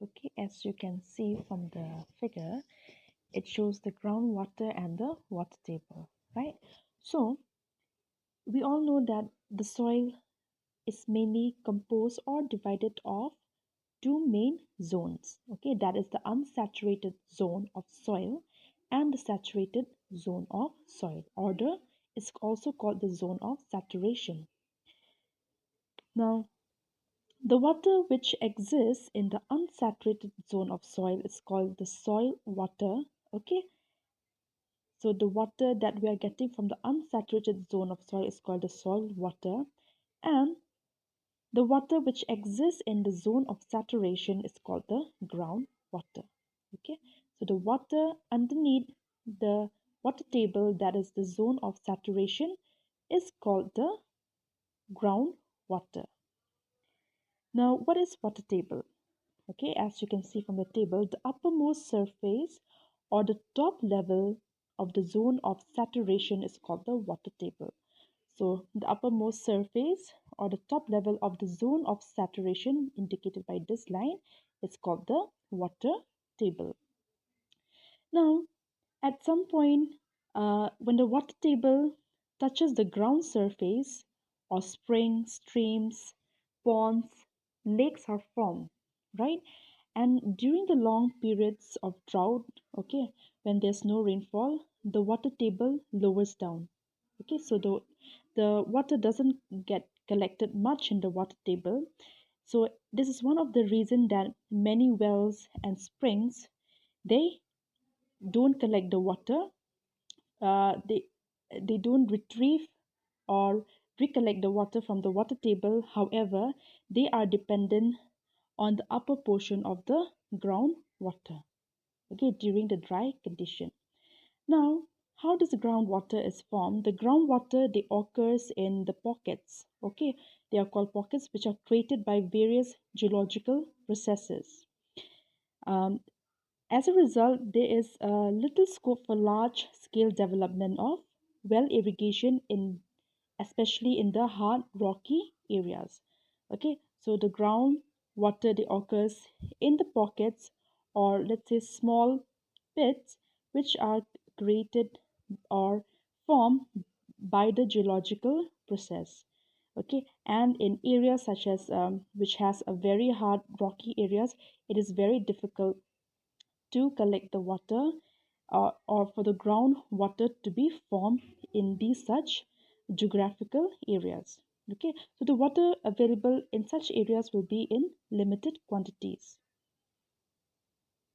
Okay, as you can see from the figure, it shows the groundwater and the water table, right? So we all know that the soil is mainly composed or divided of two main zones. Okay, that is the unsaturated zone of soil and the saturated zone of soil. Order is also called the zone of saturation. Now, the water which exists in the unsaturated zone of soil is called the soil water. Okay, so the water that we are getting from the unsaturated zone of soil is called the soil water, and the water which exists in the zone of saturation is called the groundwater. Okay, so the water underneath the water table, that is the zone of saturation, is called the groundwater. Now, what is water table? Okay, as you can see from the table, the uppermost surface or the top level of the zone of saturation is called the water table. So the uppermost surface or the top level of the zone of saturation indicated by this line is called the water table. Now, at some point, when the water table touches the ground surface, or springs, streams, ponds, lakes are formed, right? And during the long periods of drought, okay, when there's no rainfall, the water table lowers down. Okay, so the water doesn't get collected much in the water table. So this is one of the reason that many wells and springs, they don't collect the water. They don't retrieve or recollect the water from the water table. However, they are dependent on the upper portion of the groundwater, okay, during the dry condition. Now, how does the groundwater is formed? The groundwater, they occurs in the pockets. Okay, they are called pockets, which are created by various geological processes. Um, as a result, there is little scope for large scale development of well irrigation in, especially in the hard rocky areas. Okay, so the ground water, they occurs in the pockets, or let's say small pits, which are created or formed by the geological process. Okay, and in areas such as which has a very hard rocky areas, it is very difficult to collect the water, or for the groundwater to be formed in these such geographical areas. Okay, so the water available in such areas will be in limited quantities.